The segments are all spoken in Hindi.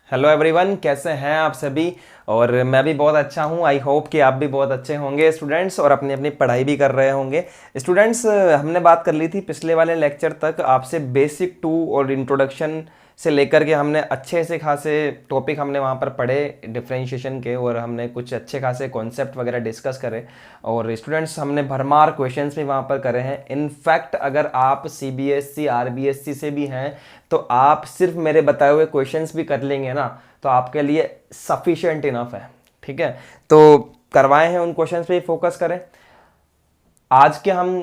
हेलो एवरीवन, कैसे हैं आप सभी। और मैं भी बहुत अच्छा हूं। आई होप कि आप भी बहुत अच्छे होंगे स्टूडेंट्स, और अपनी अपनी पढ़ाई भी कर रहे होंगे स्टूडेंट्स। हमने बात कर ली थी पिछले वाले लेक्चर तक आपसे बेसिक टू और इंट्रोडक्शन से लेकर के हमने अच्छे से खासे टॉपिक हमने वहाँ पर पढ़े डिफरेंशिएशन के, और हमने कुछ अच्छे खासे कॉन्सेप्ट वगैरह डिस्कस करे। और स्टूडेंट्स हमने भरमार क्वेश्चंस भी वहाँ पर करे हैं। इनफैक्ट अगर आप सीबीएसई आरबीएसई से भी हैं तो आप सिर्फ मेरे बताए हुए क्वेश्चंस भी कर लेंगे ना, तो आपके लिए सफिशिएंट इनफ है। ठीक है, तो करवाए हैं उन क्वेश्चंस पे फोकस करें। आज के हम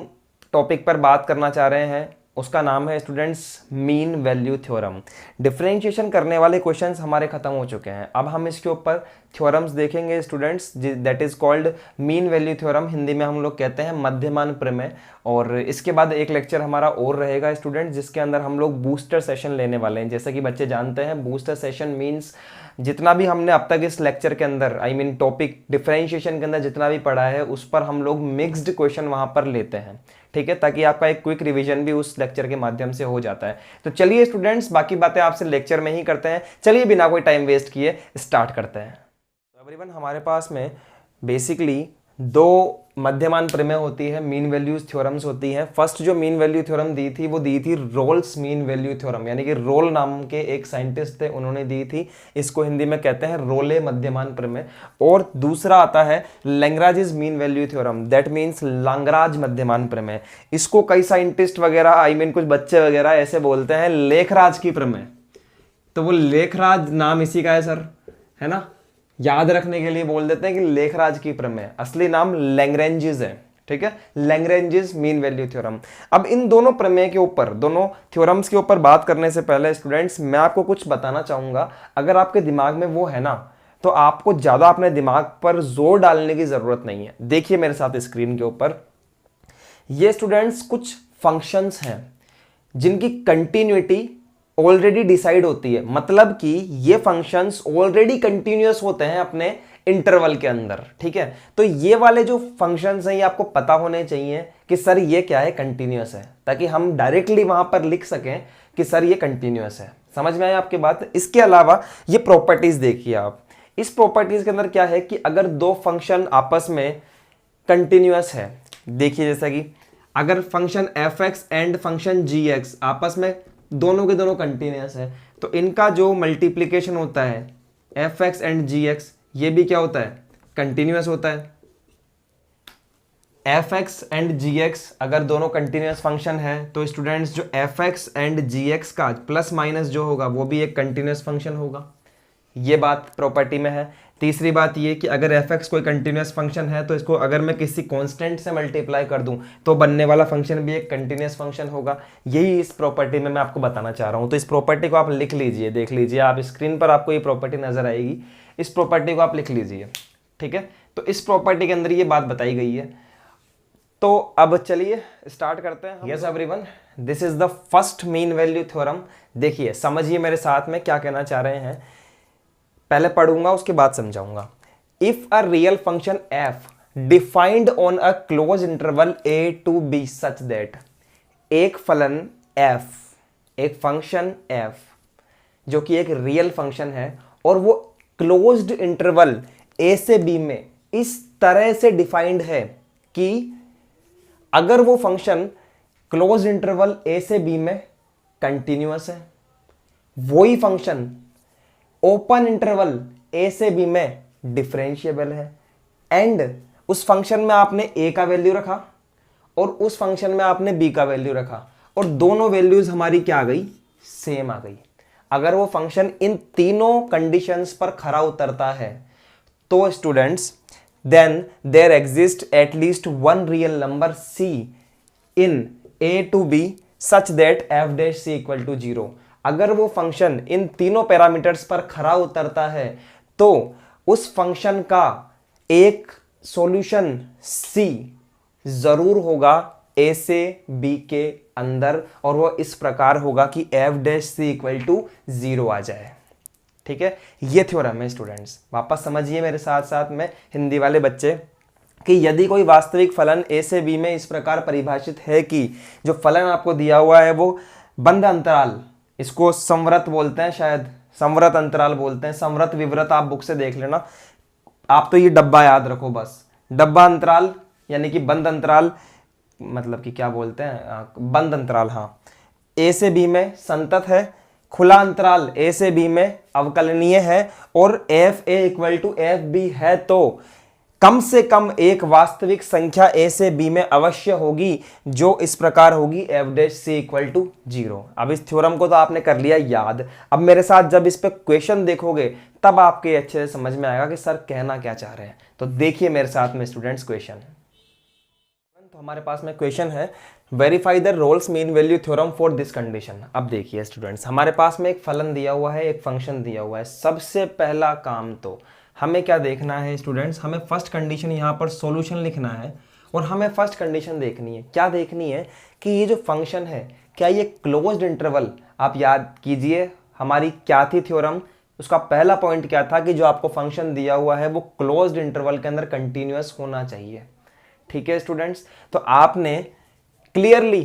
टॉपिक पर बात करना चाह रहे हैं, उसका नाम है students mean value theorem. Differentiation करने वाले क्वेश्चंस हमारे खत्म हो चुके हैं, अब हम इसके ऊपर थ्योरम्स देखेंगे students, that is called mean value theorem. Hindi में हम लोग कहते हैं मध्यमान प्रमेय। और इसके बाद एक लेक्चर हमारा और रहेगा स्टूडेंट्स, जिसके अंदर हम लोग बूस्टर सेशन लेने वाले हैं। जैसे कि बच्चे जानते हैं, बूस्टर सेशन मीन्स जितना भी हमने अब तक इस लेक्चर के अंदर टॉपिक डिफरेंशिएशन के अंदर जितना भी पढ़ा है, उस पर हम लोग मिक्स्ड क्वेश्चन वहां पर लेते हैं। ठीक है, ताकि आपका एक क्विक रिवीजन भी उस लेक्चर के माध्यम से हो जाता है। तो चलिए स्टूडेंट्स, बाकी बातें आपसे लेक्चर में ही करते हैं। चलिए बिना कोई टाइम वेस्ट किए स्टार्ट करते हैं। तो एवरीवन, हमारे पास में बेसिकली दो मध्यमान प्रमेय होती है, मीन वैल्यूज थ्योरम्स होती हैं। फर्स्ट जो मीन वैल्यू थ्योरम दी थी वो दी थी रोल्स मीन वैल्यू थ्योरम, यानी कि रोल नाम के एक साइंटिस्ट थे, उन्होंने दी थी। इसको हिंदी में कहते हैं रोले मध्यमान प्रमेय। और दूसरा आता है Lagrange mean value theorem, that means Lagrange मध्यमान प्रमेय। इसको कई साइंटिस्ट वगैरह कुछ बच्चे वगैरह ऐसे बोलते हैं लेखराज की प्रमेय। तो वो लेखराज नाम इसी का है सर, है ना, याद रखने के लिए बोल देते हैं कि लेखराज की प्रमेय, असली नाम लैग्रेंजेस है। ठीक है, लैग्रेंजेस मीन वैल्यू थ्योरम। अब इन दोनों प्रमेय के ऊपर, दोनों थ्योरम्स के ऊपर बात करने से पहले स्टूडेंट्स मैं आपको कुछ बताना चाहूंगा। अगर आपके दिमाग में वो है ना, तो आपको ज्यादा अपने दिमाग पर जोर डालने की जरूरत नहीं है। देखिए मेरे साथ स्क्रीन के ऊपर, ये स्टूडेंट्स कुछ फंक्शंस हैं जिनकी कंटिन्यूटी ऑलरेडी डिसाइड होती है। मतलब कि ये फंक्शंस ऑलरेडी कंटिन्यूअस होते हैं अपने इंटरवल के अंदर। ठीक है, तो ये वाले जो फंक्शंस हैं ये आपको पता होने चाहिए कि सर ये क्या है, कंटिन्यूअस है, ताकि हम डायरेक्टली वहां पर लिख सकें कि सर ये कंटिन्यूअस है। समझ में आया आपकी बात। इसके अलावा ये प्रॉपर्टीज देखिए आप। इस प्रॉपर्टीज के अंदर क्या है कि अगर दो फंक्शन आपस में कंटिन्यूअस है, देखिए जैसा कि अगर function f x and function g x आपस में दोनों के दोनों कंटिन्यूअस है, तो इनका जो मल्टीप्लीकेशन होता है f x and g x, ये भी क्या होता है, कंटिन्यूअस होता है। F x and g x अगर दोनों कंटिन्यूअस फंक्शन है तो स्टूडेंट्स जो f x and g x का प्लस माइनस जो होगा वो भी एक कंटिन्यूअस फंक्शन होगा। ये बात प्रॉपर्टी में है। तीसरी बात ये कि अगर एफ एक्स कोई कंटिन्यूअस फंक्शन है तो इसको अगर मैं किसी कांस्टेंट से मल्टीप्लाई कर दूं तो बनने वाला फंक्शन भी एक कंटिन्यूअस फंक्शन होगा। यही इस प्रॉपर्टी में मैं आपको बताना चाह रहा हूं। तो इस प्रॉपर्टी को आप लिख लीजिए, देख लीजिए आप स्क्रीन पर, आपको ये प्रॉपर्टी नजर आएगी। इस प्रॉपर्टी को आप लिख लीजिए। ठीक है, तो इस प्रॉपर्टी के अंदर ये बात बताई गई है। तो अब चलिए स्टार्ट करते हैं। Yes everyone, this is the first mean value theorem. देखिए समझिए मेरे साथ में क्या कहना चाह रहे हैं। पहले पढ़ूंगा उसके बाद समझाऊंगा। If a real function f defined on a close interval a to b such that, एक फलन एफ, एक फंक्शन एफ जो कि एक रियल फंक्शन है और वो क्लोज्ड इंटरवल ए से बी में इस तरह से डिफाइंड है कि अगर वो फंक्शन क्लोज्ड इंटरवल ए से बी में कंटिन्यूअस है, वही फंक्शन ओपन इंटरवल ए से बी में डिफरेंशिएबल है, एंड उस फंक्शन में आपने ए का वैल्यू रखा और उस फंक्शन में आपने बी का वैल्यू रखा, और दोनों वैल्यूज हमारी क्या आ गई, सेम आ गई। अगर वो फंक्शन इन तीनों कंडीशंस पर खरा उतरता है तो students then there exist at least one real number c in a to b such that f dash c equal to 0। अगर वो फंक्शन इन तीनों पैरामीटर्स पर खरा उतरता है तो उस फंक्शन का एक सॉल्यूशन सी जरूर होगा ए से बी के अंदर, और वो इस प्रकार होगा कि f dash c equal to 0 आ जाए। ठीक है, ये थ्योरम है स्टूडेंट्स। वापस समझिए मेरे साथ साथ में हिंदी वाले बच्चे, कि यदि कोई वास्तविक फलन ए से बी में इस प्रकार परिभाषित है कि जो फलन आपको दिया हुआ है वो बंद अंतराल, इसको संवृत बोलते हैं शायद, संवृत अंतराल बोलते हैं, संवृत विवृत आप बुक से देख लेना। आप तो ये डब्बा याद रखो बस, डब्बा अंतराल यानी कि बंद अंतराल, मतलब कि क्या बोलते हैं, बंद अंतराल। हाँ, ए से बी में संतत है, खुला अंतराल ए से बी में अवकलनीय है, और f a equal to F b है तो कम से कम एक वास्तविक संख्या ए से बी में अवश्य होगी जो इस प्रकार होगी, f dash c equal to 0। अब इस थ्योरम को तो आपने कर लिया याद, अब मेरे साथ जब इस पे क्वेश्चन देखोगे तब आपके अच्छे से समझ में आएगा कि सर कहना क्या चाह रहे हैं। तो देखिए मेरे साथ में स्टूडेंट्स क्वेश्चन। तो हमारे पास में क्वेश्चन है, verify the Rolle's mean value theorem for this condition. अब देखिए स्टूडेंट्स, हमारे पास में एक फलन दिया हुआ है, एक फंक्शन दिया हुआ है। सबसे पहला काम तो हमें क्या देखना है स्टूडेंट्स, हमें फर्स्ट कंडीशन यहाँ पर सॉल्यूशन लिखना है, और हमें फर्स्ट कंडीशन देखनी है। क्या देखनी है कि ये जो फंक्शन है क्या ये क्लोज्ड इंटरवल, आप याद कीजिए हमारी क्या थी थ्योरम, उसका पहला पॉइंट क्या था कि जो आपको फंक्शन दिया हुआ है वो क्लोज्ड इंटरवल के अंदर कंटिन्यूअस होना चाहिए। ठीक है स्टूडेंट्स, तो आपने क्लियरली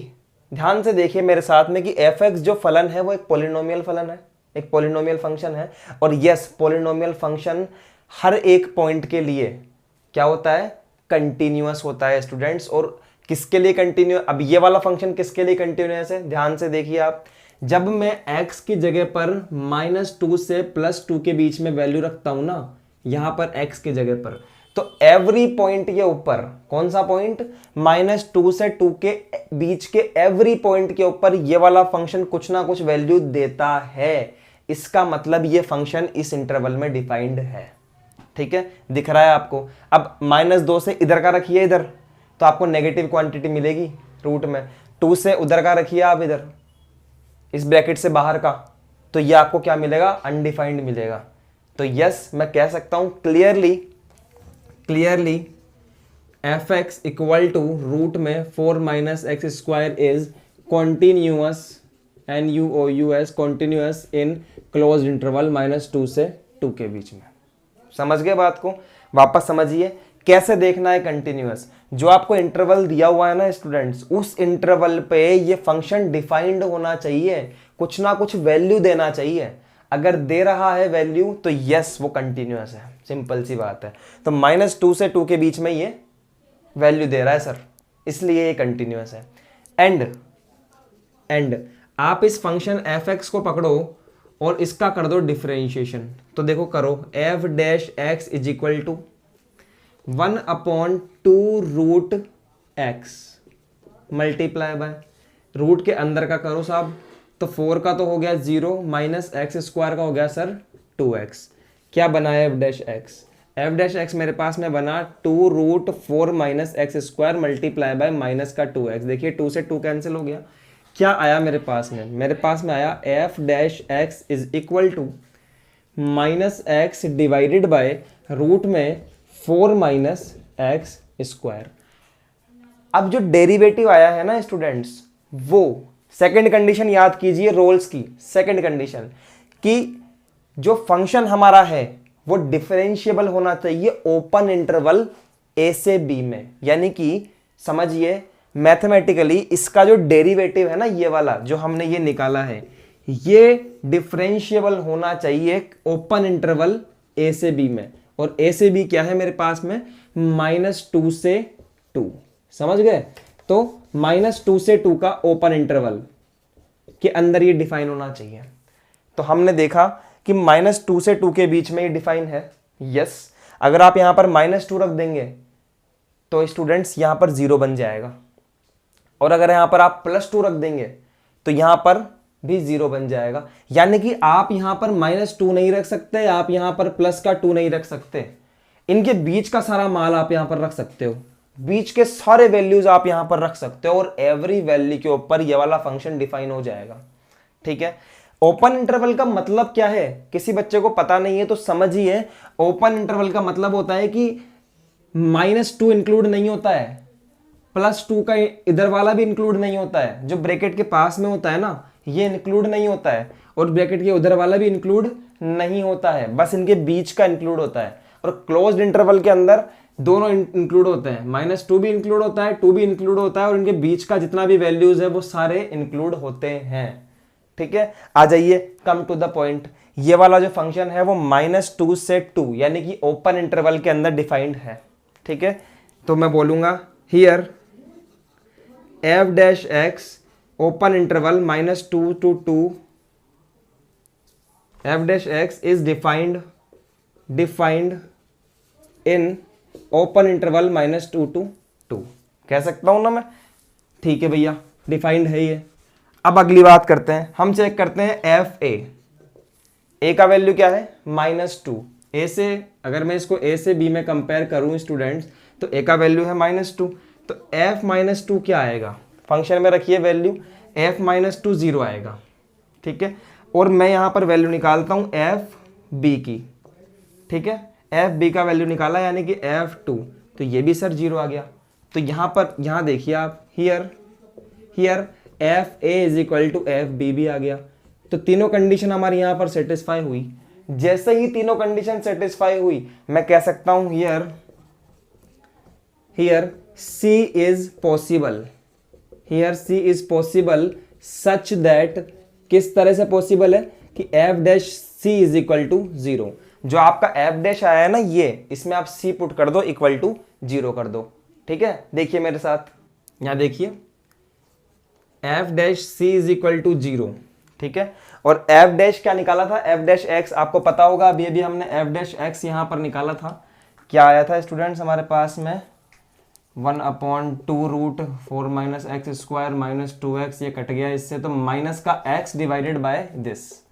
ध्यान से देखिए मेरे साथ में कि एफ एक्स जो फलन है वो एक पॉलिनोमियल फलन है, एक पॉलिनोमियल फंक्शन है। और यस, पॉलिनोमियल फंक्शन हर एक पॉइंट के लिए क्या होता है, कंटिन्यूअस होता है स्टूडेंट्स। और किसके लिए कंटिन्यूअस, अब ये वाला फंक्शन किसके लिए कंटिन्यूअस है, ध्यान से देखिए आप, जब मैं x की जगह पर -2 से +2 के बीच में वैल्यू रखता हूं ना, यहां पर x की जगह पर, तो एवरी पॉइंट के ऊपर, कौन सा पॉइंट, -2 से 2 के बीच के एवरी पॉइंट के ऊपर ये वाला फंक्शन कुछ ना कुछ वैल्यू देता है। इसका मतलब ये फंक्शन इस इंटरवल में डिफाइंड है। ठीक है, दिख रहा है आपको। अब -2 से इधर का रखिए इधर, तो आपको नेगेटिव क्वांटिटी मिलेगी रूट में। 2 से उधर का रखिए आप इधर, इस ब्रैकेट से बाहर का, तो ये आपको क्या मिलेगा, अनडिफाइंड मिलेगा। तो यस, मैं कह सकता हूं clearly f x equal to root में 4 - x² is continuous, NUOUS, continuous in closed interval -2 से 2 के बीच में। समझ गए बात को, वापस समझिए कैसे देखना है कंटिन्यूअस। जो आपको इंटरवल दिया हुआ है ना स्टूडेंट्स, उस इंटरवल पे ये फंक्शन डिफाइंड होना चाहिए, कुछ ना कुछ वैल्यू देना चाहिए। अगर दे रहा है वैल्यू तो यस वो कंटिन्यूअस है, सिंपल सी बात है। तो -2 से 2 के बीच में ये वैल्यू दे रहा है सर, इसलिए ये कंटिन्यूअस है। एंड आप इस फंक्शन एफ एक्स को पकड़ो और इसका कर दो डिफरेंशिएशन। तो देखो करो, f dash x is equal to 1/2 root x multiply by root के अंदर का करो साहब, तो 4 का तो हो गया 0 -x² का हो गया सर 2x। क्या बना है F dash x, F dash x मेरे पास में बना 2√4 -x² मल्टीप्लाई बाय माइनस का 2x। देखिए 2 से 2 कैंसिल हो गया। क्या आया मेरे पास में, मेरे पास में आया f dash x is equal to -x divided by root में 4 -x²। अब जो डेरिवेटिव आया है ना स्टूडेंट्स, वो सेकंड कंडीशन याद कीजिए रोल्स की, सेकंड कंडीशन कि जो फंक्शन हमारा है वो डिफरेंशिएबल होना चाहिए ओपन इंटरवल ए से बी में। यानी कि समझिए मैथमेटिकली इसका जो डेरिवेटिव है ना, ये वाला जो हमने ये निकाला है, ये डिफरेंशिएबल होना चाहिए ओपन इंटरवल ए से बी में। और ए से बी क्या है मेरे पास में, -2 से 2। समझ गए, तो -2 से 2 का ओपन इंटरवल के अंदर ये डिफाइन होना चाहिए। तो हमने देखा कि -2 से 2 के बीच में ये डिफाइन है। यस, अगर आप यहां पर -2 रख देंगे तो स्टूडेंट्स यहां पर 0 बन जाएगा, और अगर यहां पर आप +2 रख देंगे तो यहां पर भी 0 बन जाएगा। यानी कि आप यहां पर -2 नहीं रख सकते, आप यहां पर +2 नहीं रख सकते, इनके बीच का सारा माल आप यहां पर रख सकते हो, बीच के सारे वैल्यूज आप यहां पर रख सकते हो, और एवरी वैल्यू के ऊपर ये वाला फंक्शन डिफाइन हो जाएगा। ठीक है, ओपन इंटरवल का मतलब क्या है, किसी बच्चे को पता नहीं है तो समझिए, ओपन इंटरवल का मतलब होता है कि -2 इंक्लूड नहीं होता है, +2 का इधर वाला भी इंक्लूड नहीं होता है, जो ब्रैकेट के पास में होता है ना ये इंक्लूड नहीं होता है, और ब्रैकेट के उधर वाला भी इंक्लूड नहीं होता है, बस इनके बीच का इंक्लूड होता है। और क्लोज्ड इंटरवल के अंदर दोनों इंक्लूड होते हैं, -2 भी इंक्लूड होता है, 2 भी इंक्लूड होता है, और इनके बीच का जितना भी वैल्यूज है वो सारे इंक्लूड होते हैं। ठीक है, आ जाइए, कम टू द पॉइंट। ये वाला जो फंक्शन है वो -2 से 2 यानी कि ओपन इंटरवल के अंदर डिफाइंड है, ठीक है। तो मैं बोलूंगा here f dash x open interval -2 to 2 f dash x is defined in open interval -2 to 2 कह सकता हूं ना मैं, ठीक है भैया, डिफाइंड है ये। अब अगली बात करते हैं, हम चेक करते हैं एफ ए का वैल्यू क्या है -2। ए से अगर मैं इसको ए से बी में कंपेयर करूं स्टूडेंट्स, तो ए का वैल्यू है -2, तो एफ -2 क्या आएगा, फंक्शन में रखिए वैल्यू, एफ -2 0 आएगा, ठीक है। और मैं यहां पर वैल्यू निकालता हूं एफ बी की, ठीक है, एफ बी का वैल्यू निकाला यानी कि F2, तो ये भी सर 0 आ गया। तो यहाँ देखिए आप, here f a is equal to F b भी आ गया। तो तीनों कंडीशन हमारी यहाँ पर सेटिस्फाई हुई। जैसे ही तीनों कंडीशन सेटिस्फाई हुई, मैं कह सकता हूं here c is possible, here c is possible such that, किस तरह से पॉसिबल है कि f dash c is equal to 0। जो आपका एफ डैश आया है ना, ये इसमें आप सी पुट कर दो इक्वल टू 0 कर दो, ठीक है। देखिए मेरे साथ, यहां देखिए f dash c is equal to 0, ठीक है। और एफ डैश क्या निकाला था, एफ डैश एक्स, आपको पता होगा अभी अभी हमने एफ डैश एक्स यहां पर निकाला था। क्या आया था स्टूडेंट्स हमारे पास में 1/2 √4 - x² - 2x, ये कट गया इससे, तो माइनस का x divided by this,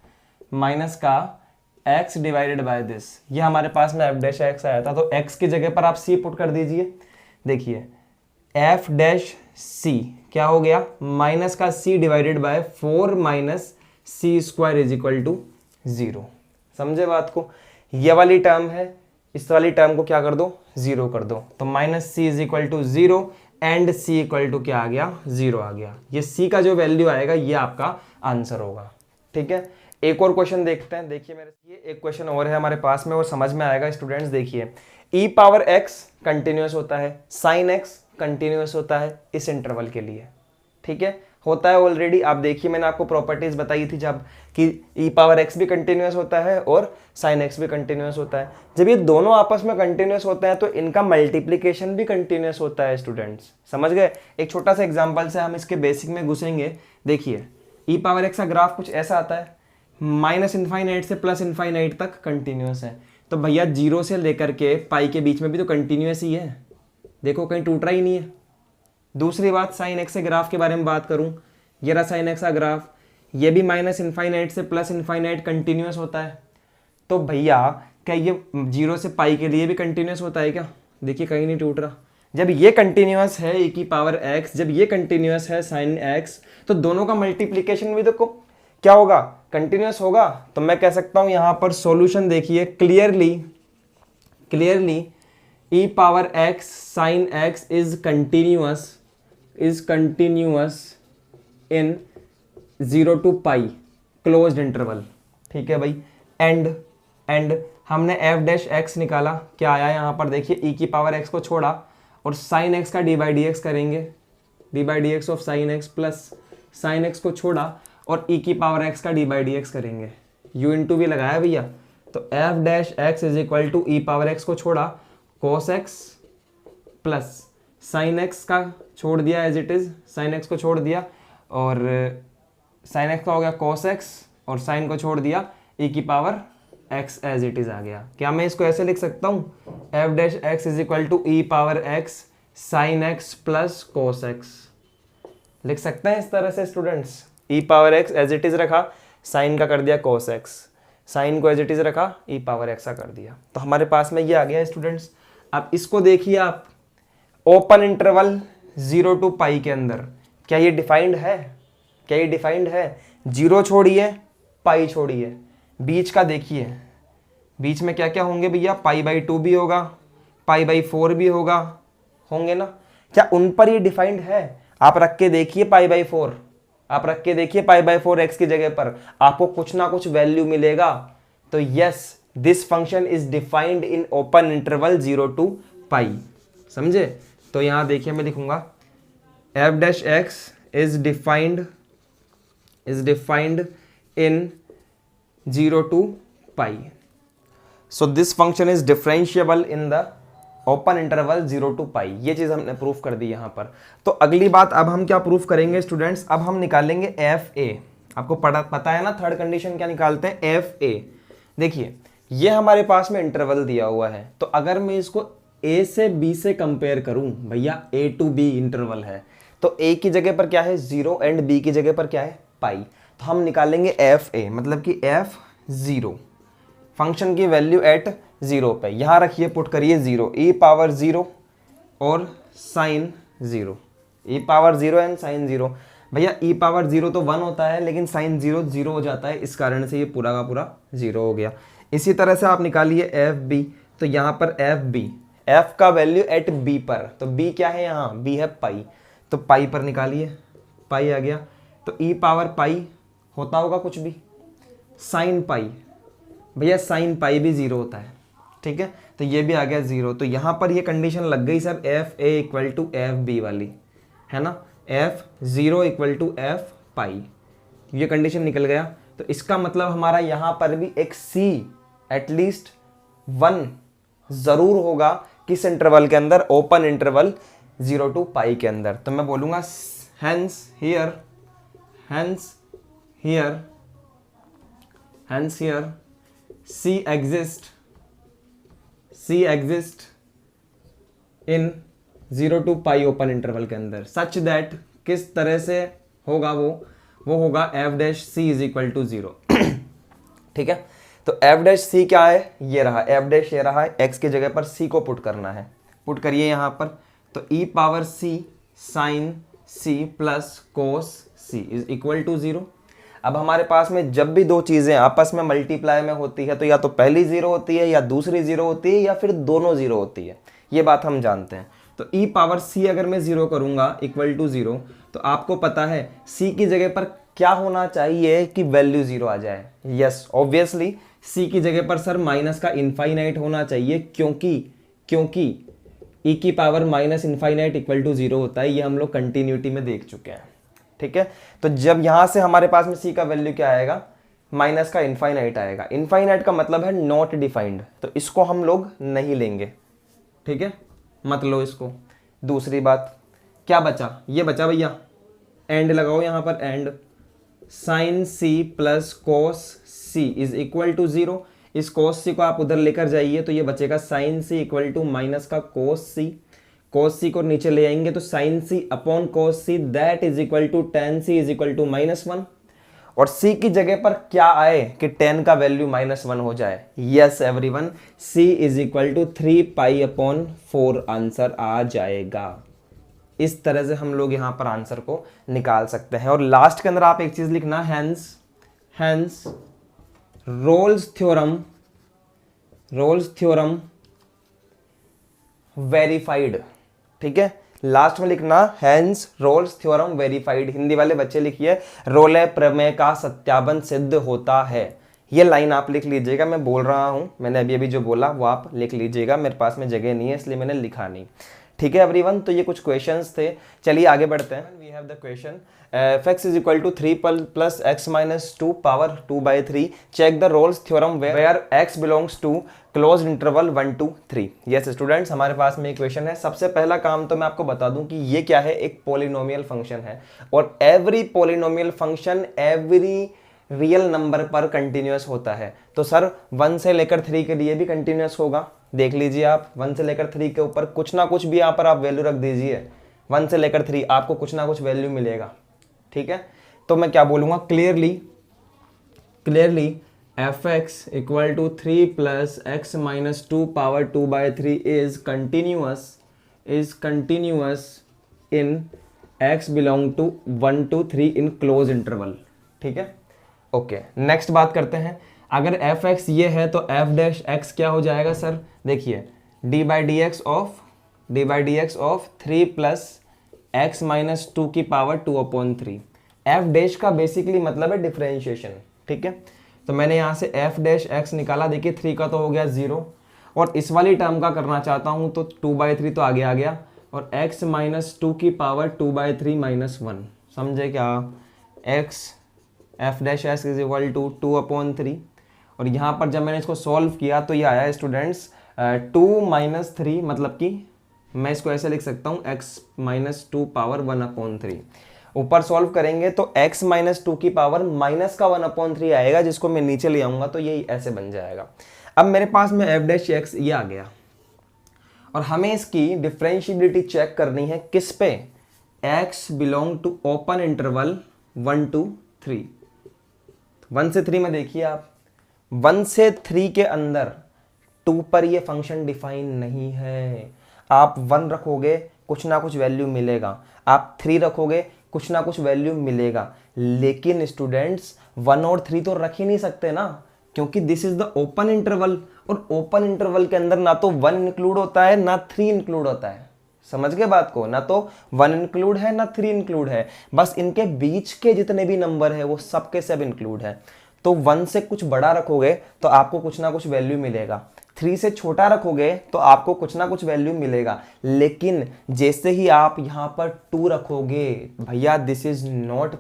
minus का x डिवाइडेड बाय दिस, ये हमारे पास में f डैश x आया था। तो x की जगह पर आप c पुट कर दीजिए। देखिए f डैश c क्या हो गया, माइनस का c divided by 4 - c² is equal to 0। समझे बात को, ये वाली टर्म है, इस वाली टर्म को क्या कर दो 0 कर दो, तो -c is equal to 0 and c equal to क्या आ गया 0 आ गया। ये c का जो वैल्यू आएगा ये आपका आंसर होगा, ठीक है। एक और क्वेश्चन देखते हैं, देखिए मेरे ये एक क्वेश्चन और है हमारे पास में और समझ में आएगा स्टूडेंट्स। देखिए e पावर x कंटिन्यूअस होता है, sin x कंटिन्यूअस होता है इस इंटरवल के लिए, ठीक है, होता है ऑलरेडी। आप देखिए मैंने आपको प्रॉपर्टीज बताई थी जब कि e पावर x भी कंटिन्यूअस होता है और sin x भी कंटिन्यूअस होता है। जब ये दोनों आपस में कंटिन्यूअस होते हैं तो इनका मल्टीप्लीकेशन भी कंटिन्यूअस होता है स्टूडेंट्स, समझ गए। एक छोटा सा एग्जाम्पल से हम इसके बेसिक में घुसेंगे। देखिए e पावर x का ग्राफ कुछ ऐसा आता है, -∞ से +∞ तक कंटिन्यूअस है। तो भैया 0 से लेकर के पाई के बीच में भी तो कंटिन्यूअस ही है, देखो कहीं टूट रहा ही नहीं है। दूसरी बात sin x के ग्राफ के बारे में बात करूं, ये रहा sin x का ग्राफ, ये भी -∞ से +∞ कंटिन्यूअस होता है। तो भैया क्या ये 0 से पाई के लिए भी कंटिन्यूअस होता है क्या, देखिए कहीं नहीं टूट रहा। जब ये कंटिन्यूअस है e की पावर x, जब ये कंटिन्यूअस है sin x, तो दोनों का मल्टीप्लीकेशन भी देखो क्या होगा, कंटिन्यूअस होगा। तो मैं कह सकता हूं यहां पर सॉल्यूशन देखिए clearly e power x sin x is continuous in 0 to pi closed interval, ठीक है भाई। एंड हमने f डैश x निकाला, क्या आया यहां पर देखिए e की पावर x को छोड़ा और sin x का d/dx करेंगे, d/dx of sin x plus sin x को छोड़ा और e की पावर x का d/dx करेंगे, u इंटू भी लगाया भैया। तो f dash x is equal to e power x को छोड़ा cos x plus sin x का छोड़ दिया as it is, sin x को छोड़ दिया और sin x का हो गया cos x और sin को छोड़ दिया e की power x as it is आ गया। क्या मैं इसको ऐसे लिख सकता हूँ f dash x is equal to e power x sin x plus cos x, लिख सकते हैं इस तरह से students. e power x as it is रखा, sin का कर दिया cos x, sin को एज इट इज रखा, e पावर x का कर दिया। तो हमारे पास में ये आ गया स्टूडेंट्स। अब इसको देखिए आप, ओपन इंटरवल 0 to पाई के अंदर क्या ये डिफाइंड है, क्या ये डिफाइंड है, 0 छोड़िए पाई छोड़िए, बीच का देखिए, बीच में क्या क्या होंगे भैया, π/2 भी होगा, π/4 भी होगा, होंगे ना, क्या उन पर ये डिफाइंड है। आप रख के देखिए π/4, आप रख के देखिए π/4 x की जगह पर, आपको कुछ ना कुछ वैल्यू मिलेगा। तो yes this function is defined in open interval 0 to पाई, समझे। तो यहां देखिए मैं लिखूंगा f dash x is defined in 0 to pi. So this function is differentiable in the open interval 0 to pi. ये चीज़ हमने प्रूफ कर दी यहाँ पर। तो अगली बात अब हम क्या प्रूफ करेंगे स्टूडेंट्स, अब हम निकालेंगे एफ ए। आपको पता है ना थर्ड कंडीशन क्या निकालते हैं, एफ ए। देखिए ये हमारे पास में इंटरवल दिया हुआ है, तो अगर मैं इसको ए से बी से कंपेयर करूं, भैया ए टू बी इंटरवल है, तो ए की जगह पर क्या है 0 एंड बी की जगह पर क्या है पाई। तो हम निकालेंगे एफ ए, मतलब कि एफ 0, फंक्शन की वैल्यू एट 0 पे। यहाँ रखिए, पुट करिए 0, e पावर 0 और sine 0, e power 0 and sine 0। भैया e पावर 0 तो 1 होता है, लेकिन साइन 0 0 हो जाता है, इस कारण से ये पूरा का पूरा 0 हो गया। इसी तरह से आप निकालिए एफ बी, तो यहाँ पर एफ बी, एफ का वैल्यू एट बी पर, तो बी क्या है यहाँ, बी है पाई, तो पाई पर निकालिए, पाई आ गया। तो e पावर पाई होता होगा कुछ भी, साइन पाई, भैया साइन पाई भी 0 होता है, ठीक है, तो ये भी आ गया 0। तो यहाँ पर ये कंडीशन लग गई sir f a equal to F b वाली, है ना, f 0 equal to f pi, ये कंडीशन निकल गया। तो इसका मतलब हमारा यहाँ पर भी एक सी एटलीस्ट 1 जरूर होगा किस इंटरवल के अंदर, ओपन इंटरवल 0 टू पाई के अंदर। तो मैं बोलूँगा hence here, hence here, hence here C exist in 0 to pi open interval के अंदर, सच दैट किस तरह से होगा वो होगा f dash c is equal to 0। ठीक है, तो एफ डैश सी क्या है, ये रहा एफ डैश, ये रहा, एक्स की जगह पर सी को पुट करना है, पुट करिए यहाँ पर। तो e power c sine c plus cos C is equal to 0। अब हमारे पास में जब भी दो चीज़ें आपस में मल्टीप्लाई में होती है, तो या तो पहली 0 होती है या दूसरी 0 होती है या फिर दोनों 0 होती है, ये बात हम जानते हैं। तो e पावर c अगर मैं 0 करूँगा इक्वल टू 0, तो आपको पता है c की जगह पर क्या होना चाहिए कि वैल्यू 0 आ जाए। यस ऑब्वियसली c की जगह पर सर माइनस का इनफाइनाइट होना चाहिए, क्योंकि e की power minus infinite equal to 0 होता है, ये हम लोग कंटिन्यूटी में देख चुके हैं। ठीक है, तो जब यहां से हमारे पास में c का वैल्यू क्या आएगा, माइनस का इनफाइनाइट आएगा। इनफाइनाइट का मतलब है नॉट डिफाइंड, तो इसको हम लोग नहीं लेंगे, ठीक है, मत लो इसको। दूसरी बात क्या बचा, ये बचा भैया, एंड लगाओ यहां पर, and sine c plus cos C is equal to 0। इस कोस सी को आप उधर लेकर जाइए, तो ये बचेगा sine c equal to minus का कोस सी, कोस सी को नीचे ले आएंगे तो sine c upon cos c that is equal to tan c is equal to -1। और c की जगह पर क्या आए कि 10 का वैल्यू -1 हो जाए। Yes everyone, c is equal to 3 pi upon 4 answer आ जाएगा। इस तरह से हम लोग यहाँ पर आंसर को निकाल सकते हैं। और लास्ट के अंदर आप एक चीज लिखना, हेंस रोल्स थ्योरम वेरीफाइड। ठीक है, लास्ट में लिखना hence Rolle's theorem verified. Hindi वाले बच्चे लिखिए रोले प्रमेय का सत्यापन सिद्ध होता है। ये लाइन आप लिख लीजिएगा, मैं बोल रहा हूं, मैंने अभी जो बोला वो आप लिख लीजिएगा, मेरे पास में जगह नहीं है इसलिए मैंने लिखा नहीं। ठीक है एवरीवन, तो ये कुछ क्वेश्चंस थे, चलिए आगे बढ़ते हैं। We have the question f(x) is equal to 3 plus x minus 2 power 2/3। Check the Rolle's theorem where x belongs to closed interval 1 to 3। Yes students, हमारे पास में एक क्वेश्चन है। सबसे पहला काम तो मैं आपको बता दूं कि ये क्या है, एक पोलिनोमियल फंक्शन है, और every polynomial function every real number पर कंटिन्यूअस होता है। तो सर 1 से लेकर 3 के लिए भी कंटिन्यूअस होगा, देख लीजिए आप, 1 से लेकर 3 के ऊपर कुछ ना कुछ भी यहाँ पर आप वैल्यू रख दीजिए, 1 से लेकर 3 आपको कुछ ना कुछ वैल्यू मिलेगा। ठीक है, तो मैं क्या बोलूँगा, clearly f(x) equal to 3 plus x minus 2 power 2/3 is continuous in x belong to 1 to 3 in close interval. ठीक है, ओके, नेक्स्ट बात करते हैं। अगर f(x) ये है तो f'(x) क्या हो जाएगा सर, देखिए d/dx of 3 plus x minus 2 की पावर 2/3। f' का बेसिकली मतलब है डिफरेंशिएशन। ठीक है, तो मैंने यहाँ से f'(x) निकाला, देखिए 3 का तो हो गया 0, और इस वाली टर्म का करना चाहता हूँ तो 2/3 तो आगे आ गया, और x माइनस 2 की पावर 2/3 -1, समझे क्या, f'(x) इज इक्वल टू 2/3, और यहाँ पर जब मैंने इसको सॉल्व किया तो ये आया स्टूडेंट्स 2 - 3, मतलब कि मैं इसको ऐसे लिख सकता हूँ x - 2 पावर 1/3। ऊपर सॉल्व करेंगे तो x - 2 की पावर माइनस का 1/3 आएगा, जिसको मैं नीचे ले आऊंगा तो ये ऐसे बन जाएगा। अब मेरे पास में f' ये आ गया और हमें इसकी डिफरेंशिएबिलिटी चेक करनी है किस पे, x belong to open interval 1 to 3। 1 से 3 में देखिए आप, 1 से 3 के अंदर 2 पर ये फंक्शन डिफाइन नहीं है। आप 1 रखोगे कुछ ना कुछ वैल्यू मिलेगा, आप 3 रखोगे कुछ ना कुछ वैल्यू मिलेगा, लेकिन स्टूडेंट्स 1 और 3 तो रख ही नहीं सकते ना, क्योंकि this is the open interval, और ओपन इंटरवल के अंदर ना तो 1 इंक्लूड होता है ना 3 इंक्लूड होता है। समझ गए बात को, ना तो 1 इंक्लूड है ना 3 इंक्लूड है, बस इनके बीच के जितने भी नंबर है वो सब के सब इंक्लूड है। तो 1 से कुछ बड़ा रखोगे तो आपको कुछ ना कुछ वैल्यू मिलेगा, 3 से छोटा रखोगे तो आपको कुछ ना कुछ वैल्यू मिलेगा, लेकिन जैसे ही आप यहाँ पर 2 रखोगे भैया दिस इज नॉट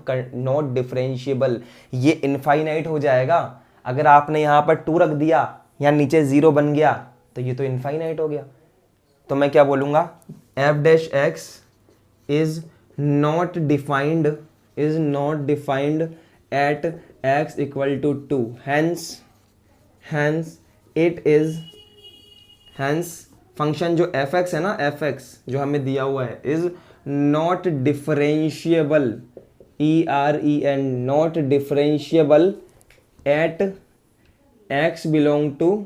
डिफरेंशिएबल, ये इनफाइनाइट हो जाएगा। अगर आपने यहाँ पर 2 रख दिया या नीचे 0 बन गया तो ये तो इनफाइनाइट हो गया। तो मैं क्या बोलूँगा, f' is not defined at x equal to 2, hence it is, hence function जो fx है ना, fx जो हमें दिया हुआ है is not differentiable, not differentiable at x belong to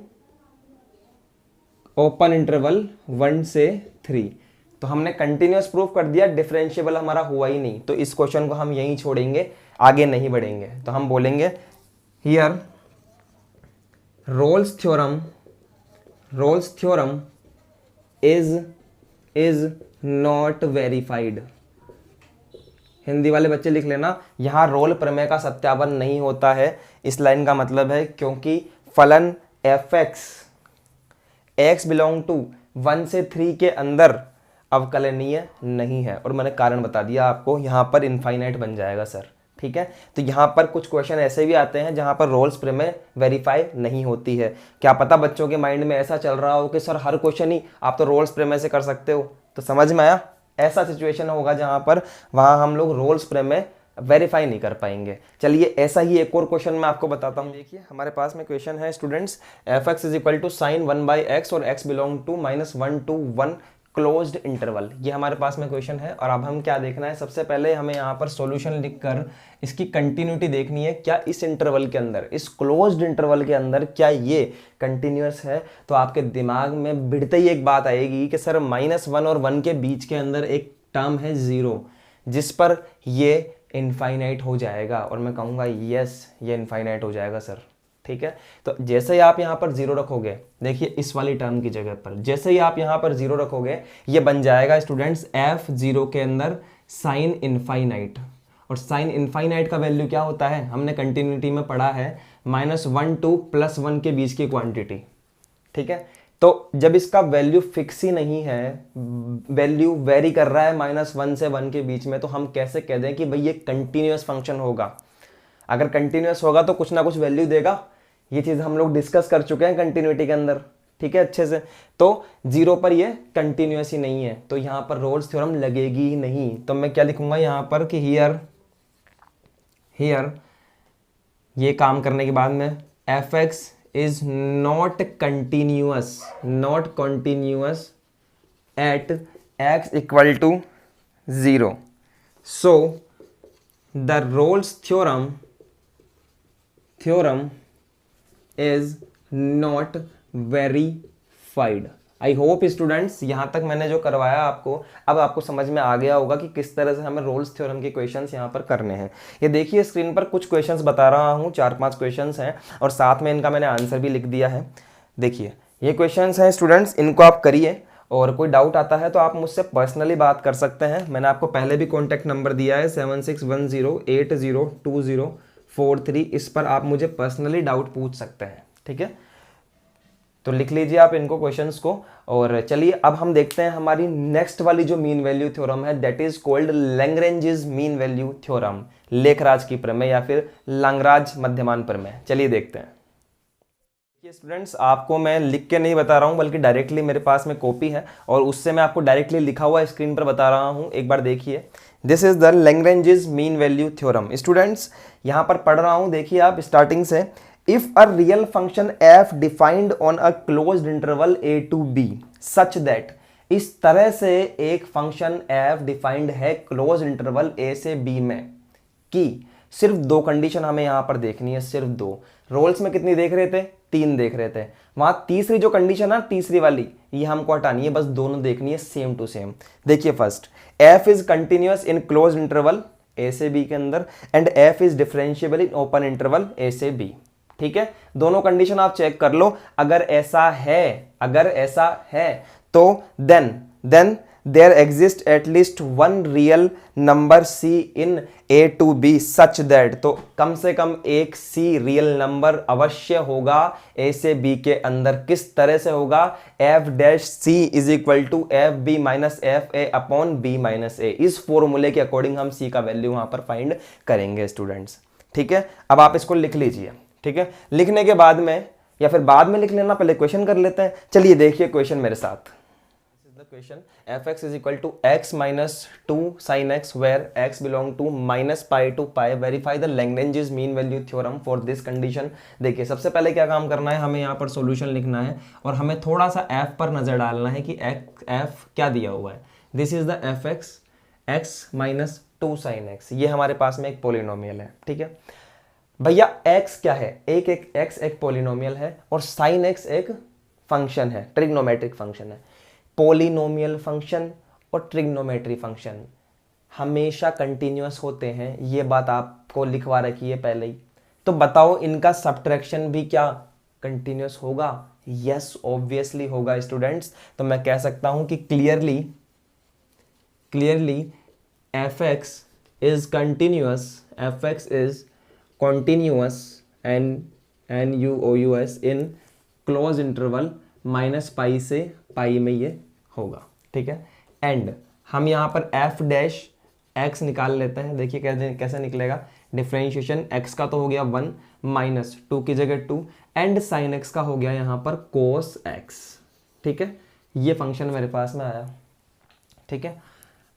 open interval 1 से 3। तो हमने कंटिन्यूअस प्रूफ कर दिया, डिफरेंशिएबल हमारा हुआ ही नहीं, तो इस क्वेश्चन को हम यहीं छोड़ेंगे, आगे नहीं बढ़ेंगे। तो हम बोलेंगे here Rolle's theorem is not verified. Hindi वाले बच्चे लिख लेना, यहाँ रोल प्रमेय का सत्यापन नहीं होता है। इस लाइन का मतलब है क्योंकि फलन fx x बिलोंग टू 1 से 3 के अंदर अवकलनीय नहीं है, और मैंने कारण बता दिया आपको, यहाँ पर इनफाइनाइट बन जाएगा सर। ठीक है, तो यहाँ पर कुछ क्वेश्चन ऐसे भी आते हैं जहाँ पर रोल्स प्रमेय वेरीफाई नहीं होती है। क्या पता बच्चों के माइंड में ऐसा चल रहा हो कि सर हर क्वेश्चन ही आप तो रोल्स प्रमेय से कर सकते हो, तो समझ में आया, ऐसा सिचुएशन होगा जहाँ पर वहाँ हम लोग रोल्स प्रमेय वेरीफाई नहीं कर पाएंगे। चलिए ऐसा ही एक और क्वेश्चन मैं आपको बताता हूँ। देखिए हमारे पास में क्वेश्चन है students, f(x) is equal to sine 1/x और x belong to -1 to 1 closed interval. ये हमारे पास में क्वेश्चन है, और अब हम क्या देखना है, सबसे पहले हमें यहाँ पर सॉल्यूशन लिखकर इसकी कंटिन्यूटी देखनी है, क्या इस इंटरवल के अंदर, इस क्लोज्ड इंटरवल के अंदर क्या ये कंटिन्यूअस है। तो आपके दिमाग में भिड़ते ही एक बात आएगी कि सर -1 और 1 के बीच के अंदर एक टर्म है 0, जिस पर ये इनफाइनाइट हो जाएगा, और मैं कहूँगा यस ये इनफाइनाइट हो जाएगा सर। ठीक है, तो जैसे ही आप यहाँ पर 0 रखोगे, देखिए इस वाली टर्म की जगह पर जैसे ही आप यहाँ पर 0 रखोगे, ये बन जाएगा स्टूडेंट्स f0 के अंदर साइन इनफाइनाइट। और साइन इनफाइनाइट का वैल्यू क्या होता है, हमने कंटिन्यूटी में पढ़ा है -1 to +1 के बीच की क्वांटिटी। ठीक है, तो जब इसका वैल्यू फिक्स ही नहीं है, वैल्यू वेरी कर रहा है -1 से 1 के बीच में, तो हम कैसे कह दें कि भाई ये कंटिन्यूअस फंक्शन होगा। अगर कंटिन्यूअस होगा तो कुछ ना कुछ वैल्यू देगा, ये चीज़ हम लोग डिस्कस कर चुके हैं कंटिन्यूटी के अंदर। ठीक है, अच्छे से, तो 0 पर ये कंटिन्यूअस ही नहीं है, तो यहाँ पर रोल्स थ्योरम लगेगी ही नहीं। तो मैं क्या लिखूंगा यहाँ पर कि हियर ये काम करने के बाद में f(x) is not continuous at x equal to 0. So the Rolle's theorem is not verified. I hope students यहाँ तक मैंने जो करवाया आपको, अब आपको समझ में आ गया होगा कि किस तरह से हमें रोल्स थ्योरम के क्वेश्चंस यहाँ पर करने हैं। ये देखिए स्क्रीन पर कुछ क्वेश्चंस बता रहा हूँ, 4-5 क्वेश्चंस हैं, और साथ में इनका मैंने आंसर भी लिख दिया है। देखिए ये क्वेश्चंस हैं स्टूडेंट्स, इनको आप करिए, और कोई डाउट आता है तो आप मुझसे पर्सनली बात कर सकते हैं। मैंने आपको पहले भी कॉन्टैक्ट नंबर दिया है 7610802043, इस पर आप मुझे पर्सनली डाउट पूछ सकते हैं। ठीक है, तो लिख लीजिए आप इनको क्वेश्चंस को। और चलिए अब हम देखते हैं हमारी नेक्स्ट वाली जो मीन वैल्यू थ्योरम है, that is called Lagrange's mean value theorem, Lekhraj की प्रमेय या फिर लैग्रांज मध्यमान प्रमेय। चलिए देखते हैं। ये स्टूडेंट्स आपको मैं लिख के नहीं बता रहा हूँ, बल्कि डायरेक्टली मेरे पास में कॉपी है और उससे मैं आपको डायरेक्टली लिखा हुआ स्क्रीन पर बता रहा हूँ। एक बार देखिए, this is the Lagrange's mean value theorem. Students यहाँ पर पढ़ रहा हूँ, देखिए आप स्टार्टिंग से। If a real function f defined on a closed interval a to b such that, इस तरह से एक फंक्शन एफ डिफाइंड है क्लोज इंटरवल ए से बी में कि सिर्फ दो कंडीशन हमें यहां पर देखनी है, सिर्फ दो। रोल्स में कितनी देख रहे थे? 3 देख रहे थे। वहां तीसरी जो कंडीशन है, तीसरी वाली, ये हमको हटानी है, बस दोनों देखनी है सेम टू सेम। देखिए first, F is continuous in close interval ए से बी के अंदर and F is differentiable in open interval ए से बी। ठीक है, दोनों कंडीशन आप चेक कर लो। अगर ऐसा है तो then there exists at least one real number c in a to b such that, तो कम से कम एक c रियल नंबर अवश्य होगा a से b के अंदर। किस तरह से होगा? f dash c is equal to F B minus F A upon B minus A. इस फॉर्मूले के अकॉर्डिंग हम c का वैल्यू वहां पर फाइंड करेंगे स्टूडेंट्स। ठीक है, अब आप इसको लिख लीजिए। ठीक है, लिखने के बाद में या फिर बाद में लिख लेना, पहले क्वेश्चन कर लेते हैं। चलिए देखिए क्वेश्चन मेरे साथ। Question fx is equal to x minus 2 sin x where x belong to minus pi to pi. Verify the Lagrange's mean value theorem for this condition. देखिए सबसे पहले क्या काम करना है, हमें यहाँ पर सॉल्यूशन लिखना है और हमें थोड़ा सा f पर नजर डालना है कि f क्या दिया हुआ है। This is the fx x minus 2 sin x, ये हमारे पास में एक पोलिनोमियल है। ठीक है भैया, x क्या है? x एक पोलिनोमियल है और sin x एक फंक्शन है, ट्रिग्नोमेट्रिक फंक्शन है। पोलिनोमियल फंक्शन और ट्रिग्नोमेट्री फंक्शन हमेशा कंटिन्यूअस होते हैं, ये बात आपको लिखवा रखी है पहले ही। तो बताओ इनका सब्ट्रैक्शन भी क्या कंटिन्यूअस होगा? यस, ऑब्वियसली होगा स्टूडेंट्स। तो मैं कह सकता हूं कि clearly fx is continuous NUOUS in close interval minus पाई से पाई में ये होगा। ठीक है, एंड हम यहाँ पर f डैश x निकाल लेते हैं। देखिए कैसे निकलेगा। डिफरेंशिएशन x का तो हो गया 1 माइनस 2 की जगह 2 एंड साइन x का हो गया यहाँ पर कोस x। ठीक है, ये फंक्शन मेरे पास में आया। ठीक है,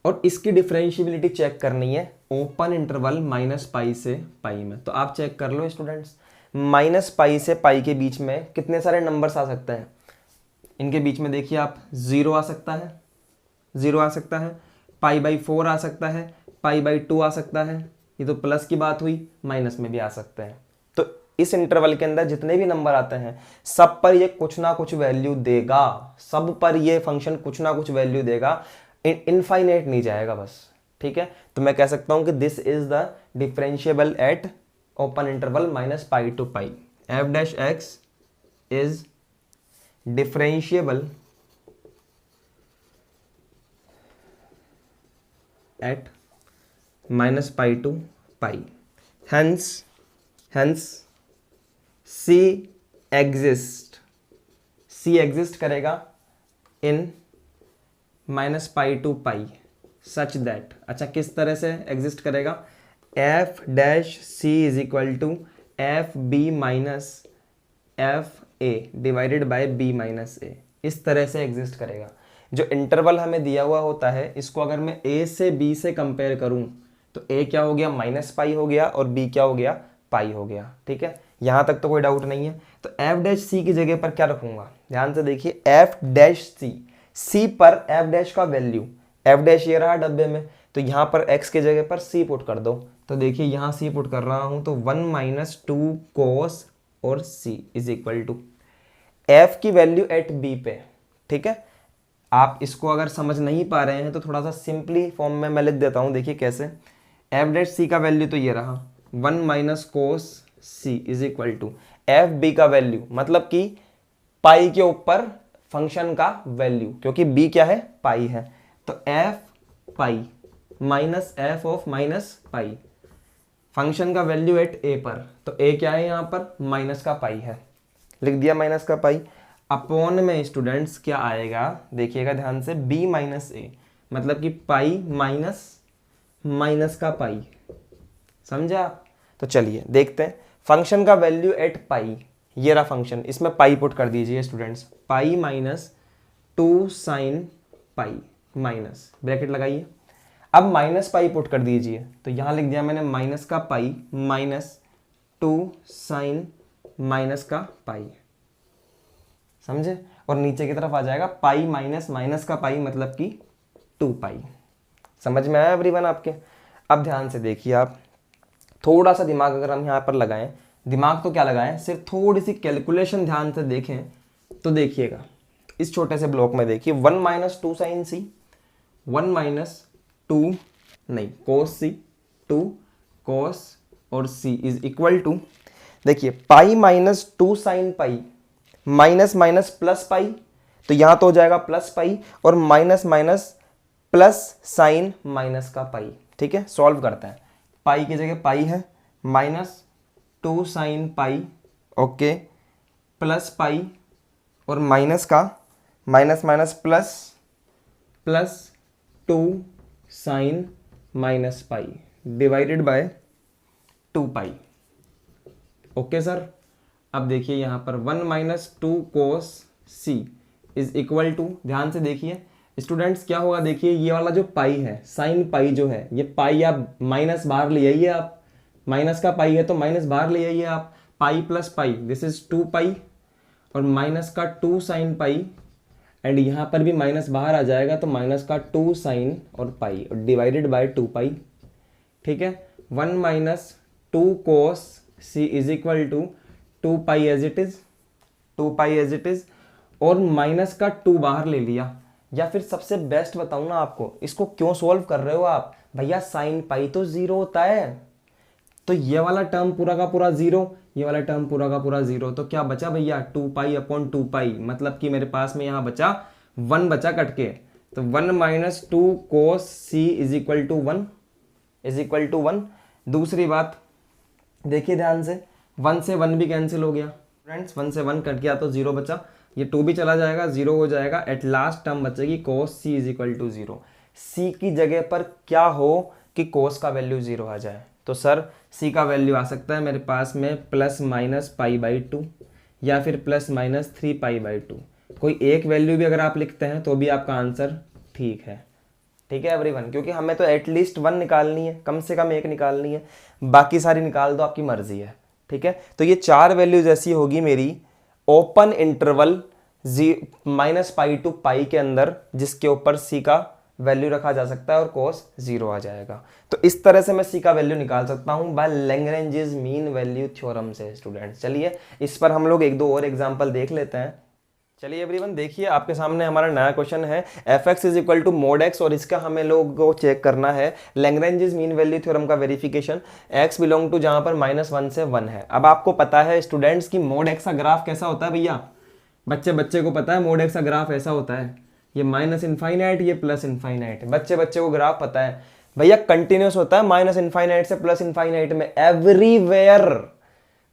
और इसकी डिफरेंशिएबिलिटी चेक करनी है ओपन इंटरवल माइनस पाई से पाई में। तो आप चेक कर लो स्टूडेंट्स, माइनस पाई से पाई के बीच में कितने सारे नंबर्स आ सकते हैं? इनके बीच में देखिए आप, 0 आ सकता है, पाई बाई 4 आ सकता है, पाई बाई 2 आ सकता है। ये तो प्लस की बात हुई, माइनस में भी आ सकते हैं। तो इस इंटरवल के अंदर जितने भी नंबर आते हैं सब पर ये कुछ ना कुछ वैल्यू देगा, सब पर ये फंक्शन कुछ ना कुछ वैल्यू देगा, इनफाइनाइट नहीं जाएगा बस। ठीक है, तो मैं कह सकता हूं कि this is the differentiable at open interval minus pi to pi. F dash x is differentiable at minus pi to pi. Hence C exist करेगा in minus pi to pi such that, अच्छा किस तरह से exist करेगा? f dash c is equal to f b minus f a divided by b minus a, इस तरह से एग्जिस्ट करेगा। जो इंटरवल हमें दिया हुआ होता है, इसको अगर मैं a से b से कंपेयर करूं तो a क्या हो गया? माइनस पाई हो गया और b क्या हो गया? पाई हो गया। ठीक है, यहां तक तो कोई डाउट नहीं है। तो f डैश c की जगह पर क्या रखूंगा? ध्यान से देखिए, f डैश c पर f डैश का वैल्यू, f डैश ये रहा डब्बे में, तो यहां पर x की जगह पर c पुट कर दो। तो देखिए यहां c पुट कर रहा हूं तो 1 माइनस 2 कोस और c is equal to f की वैल्यू एट b पे। ठीक है, आप इसको अगर समझ नहीं पा रहे हैं तो थोड़ा सा सिंपली फॉर्म में मैं लिख देता हूं। देखिए कैसे, f डैश c का वैल्यू तो ये रहा 1 minus cos c is equal to F b का वैल्यू, मतलब कि पाई के ऊपर फंक्शन का वैल्यू, क्योंकि b क्या है? पाई है। तो f pi minus F of minus pi, function का वैल्यू एट a पर। तो a क्या है? यहाँ पर माइनस का पाई है, लिख दिया माइनस का पाई। अपॉन में स्टूडेंट्स क्या आएगा? देखिएगा ध्यान से, b माइनस a, मतलब कि पाई माइनस का पाई। समझा आप? तो चलिए देखते हैं फंक्शन का वैल्यू एट पाई, ये रहा फंक्शन, इसमें पाई पुट कर दीजिए स्टूडेंट्स, पाई माइनस 2 साइन पाई, माइनस ब्रैकेट लगाइए। अब माइनस पाई पुट कर दीजिए, तो यहां लिख दिया मैंने माइनस का पाई माइनस 2 साइन माइनस का पाई, समझे। और नीचे की तरफ आ जाएगा पाई माइनस माइनस का पाई, मतलब कि 2 पाई। समझ में आया एवरीवन आपके। अब ध्यान से देखिए आप, थोड़ा सा दिमाग अगर हम यहाँ पर लगाएं, दिमाग तो क्या लगाएं, सिर्फ थोड़ी सी कैलकुलेशन ध्यान से देखें तो देखिएगा। इस छोटे से ब्लॉक में देखिए 1 माइनस 2 साइन सी, 1 माइनस 2 नहीं कोस सी, 2 कोस और सी इज इक्वल टू, देखिए pi minus 2 sine pi minus minus plus pi, तो यहां तो हो जाएगा प्लस पाई और minus minus plus sign minus का पाई। ठीक है, सॉल्व करते हैं। पाई की जगह पाई है, minus 2 sine pi, okay, plus pi और माइनस का minus minus plus, plus 2 sine minus pi divided by 2 pi. Okay sir. अब देखिए यहां पर 1 minus 2 cos C is equal to, ध्यान से देखिए स्टूडेंट्स क्या होगा, देखिए ये वाला जो पाई है, साइन पाई जो है, ये पाई आप माइनस बाहर ले आइए, आप माइनस का पाई है तो माइनस बाहर ले आइए आप, pi plus pi this is 2 पाई और माइनस का 2 साइन पाई, एंड यहाँ पर भी माइनस बाहर आ जाएगा तो माइनस का 2 साइन और पाई और डिवाइडेड बाय 2 पाई। ठीक है, 1 minus 2 cos C is equal to 2 pi as it is, 2 pi as it is, और माइनस का 2 बाहर ले लिया। या फिर सबसे बेस्ट बताऊं ना आपको, इसको क्यों सॉल्व कर रहे हो आप, भैया साइन पाई तो 0 होता है, तो ये वाला टर्म पूरा का पूरा 0, ये वाला टर्म पूरा का पूरा 0, तो क्या बचा भैया 2 पाई अपॉन 2 पाई, मतलब कि मेरे पास में यहाँ बचा 1 बचा कट के, तो 1 minus 2 cos C is equal to 1, is equal to 1। दूसरी बात देखिए ध्यान से, 1 से 1 भी कैंसिल हो गया फ्रेंड्स, 1 से 1 कट गया तो 0 बचा, ये 2 भी चला जाएगा 0 हो जाएगा, एट लास्ट टर्म बचेगी कोस सी इज इक्वल टू 0। सी की जगह पर क्या हो कि कोस का वैल्यू 0 आ जाए, तो सर सी का वैल्यू आ सकता है मेरे पास में प्लस माइनस पाई बाई 2 या फिर प्लस माइनस 3 पाई बाई 2, कोई एक वैल्यू भी अगर आप लिखते हैं तो भी आपका आंसर ठीक है। ठीक है एवरीवन, क्योंकि हमें तो एटलीस्ट 1 निकालनी है, कम से कम 1 निकालनी है, बाकी सारी निकाल दो आपकी मर्जी है। ठीक है, तो ये 4 वैल्यूज ऐसी होगी मेरी open interval minus pi to pi के अंदर, जिसके ऊपर सी का वैल्यू रखा जा सकता है और कोस 0 आ जाएगा। तो इस तरह से मैं सी का वैल्यू निकाल सकता हूं by Lagrange's mean value theorem से स्टूडेंट्स। चलिए इस पर हम लोग 1-2 और एग्जांपल देख लेते हैं। चलिए एवरीवन देखिए आपके सामने हमारा नया क्वेश्चन है, fx is equal to mod x, और इसका हमें लोग को चेक करना है लैग्रेंजेस मीन वैल्यू थ्योरम का वेरिफिकेशन, x बिलोंग टू जहां पर -1 से 1 है। अब आपको पता है स्टूडेंट्स की मोड x का ग्राफ कैसा होता है भैया, बच्चे को पता है मोड x का ग्राफ ऐसा होता है, ये माइनस इनफाइनाइट ये प्लस इनफाइनाइट, बच्चे को ग्राफ पता है भैया, कंटिन्यूस होता है माइनस इनफाइनाइट से प्लस इनफाइनाइट में, एवरीवेयर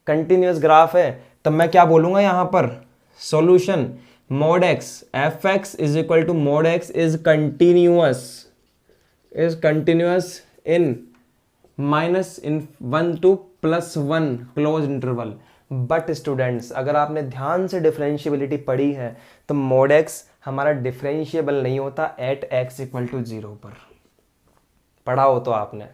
कंटिन्यूस ग्राफ है। तब मैं क्या बोलूंगा यहाँ पर, solution mod x fx is equal to mod x is continuous in -1 to +1 close interval. But students अगर आपने ध्यान से डिफरेंशियबिलिटी पढ़ी है तो mod x हमारा डिफरेंशिएबल नहीं होता एट x इक्वल टू 0 पर, पढ़ा हो तो आपने,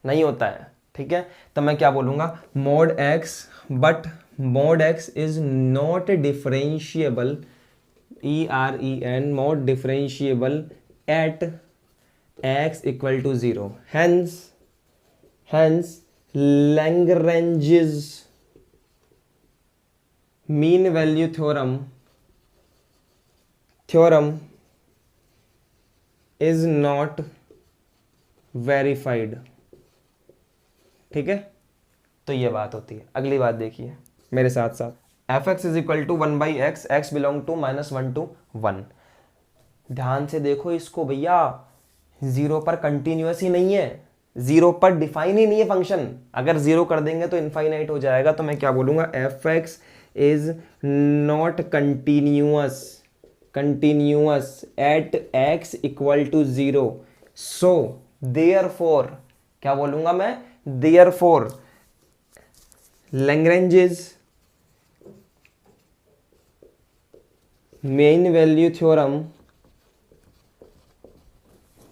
नहीं होता है। ठीक है, तो मैं क्या बोलूंगा mod x, but mod x is not differentiable, EREN mod differentiable at x equal to 0, hence Lagrange's mean value theorem is not verified। ठीक है, तो ये बात होती है। अगली बात देखिए मेरे साथ साथ, fx is equal to 1 by x, x belong to -1 to 1। ध्यान से देखो इसको भैया, 0 पर कंटिन्यूअस ही नहीं है, 0 पर डिफाइन ही नहीं है फंक्शन, अगर 0 कर देंगे तो इनफाइनाइट हो जाएगा। तो मैं क्या बोलूंगा fx is not continuous at x equal to 0, so therefore क्या बोलूंगा मैं, therefore Lagrange's mean value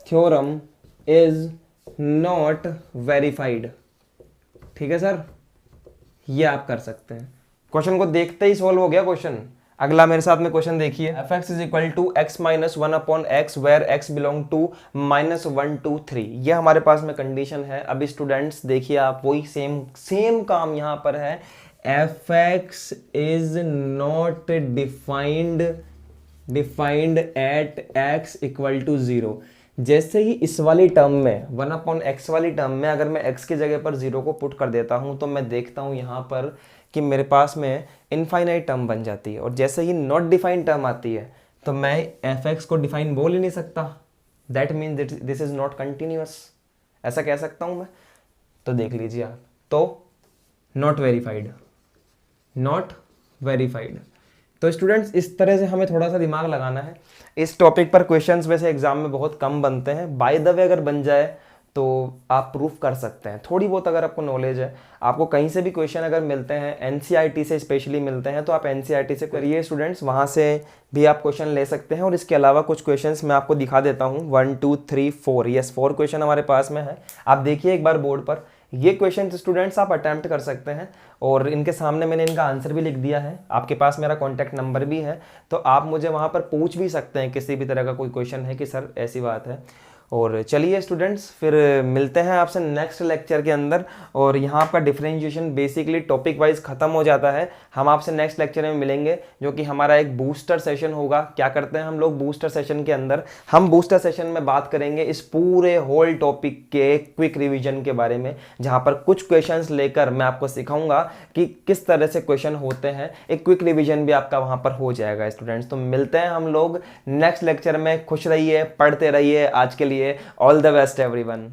theorem is not verified. ठीक है सर, ये आप कर सकते हैं। क्वेश्चन को देखते ही सॉल्व हो गया क्वेश्चन। अगला मेरे साथ में क्वेश्चन देखिए, f x is equal to x minus one upon x where x belong to -1 2 3। ये हमारे पास में कंडीशन है। अभी स्टूडेंट्स देखिए, आप वही सेम काम यहां पर है। F x is not defined at x equal to 0। जैसे ही इस वाली टर्म में 1/x वाली टर्म में अगर मैं x की जगह पर 0 को पुट कर देता हूं तो मैं देखता हूं यहां पर कि मेरे पास में इनफाइनाइट टर्म बन जाती है। और जैसे ही नॉट डिफाइंड टर्म आती है तो मैं एफ को डिफाइन बोल ही नहीं सकता। That mean this is not continuous, ऐसा कह सकता हूं मैं। तो देख लीजिए आप, तो नॉट वेरीफाइड। तो स्टूडेंट्स इस तरह से हमें थोड़ा सा दिमाग लगाना है। इस टॉपिक पर क्वेश्चंस वैसे एग्जाम में बहुत कम बनते हैं, बाय द वे अगर बन जाए तो आप प्रूफ कर सकते हैं थोड़ी बहुत। अगर आपको नॉलेज है, आपको कहीं से भी क्वेश्चन अगर मिलते हैं, एनसीईआरटी से स्पेशली मिलते हैं, तो आप एनसीईआरटी से करिए स्टूडेंट्स, वहाँ से भी आप क्वेश्चन ले सकते हैं। और इसके अलावा कुछ क्वेश्चंस मैं आपको दिखा देता हूँ, 1 2 3 4, यस 4 क्वेश्चन हमारे पास में है। आप देखिए एक बार बोर्ड पर, ये क्वेश्चन स्टूडेंट्स आप अटैम्प्ट कर सकते हैं। और इनके सामने मैंने इनका आंसर भी लिख दिया है, आपके पास मेरा कॉन्टैक्ट नंबर भी है, तो आप मुझे वहाँ पर पूछ भी सकते हैं किसी भी तरह का कोई क्वेश्चन है कि सर ऐसी बात है। और चलिए स्टूडेंट्स, फिर मिलते हैं आपसे नेक्स्ट लेक्चर के अंदर। और यहाँ आपका डिफरेंशिएशन बेसिकली टॉपिक वाइज खत्म हो जाता है। हम आपसे नेक्स्ट लेक्चर में मिलेंगे, जो कि हमारा एक बूस्टर सेशन होगा। क्या करते हैं हम लोग बूस्टर सेशन के अंदर? हम बूस्टर सेशन में बात करेंगे इस पूरे होल टॉपिक के क्विक रिवीजन के बारे में, जहाँ पर कुछ क्वेश्चंस लेकर मैं आपको सिखाऊंगा कि किस तरह से क्वेश्चन होते हैं। एक क्विक रिवीजन भी आपका वहाँ पर हो जाएगा स्टूडेंट्स। तो मिलते हैं हम लोग नेक्स्ट लेक्चर में। खुश रहिए, पढ़ते रहिए। आज के लिए ऑल द बेस्ट एवरीवन।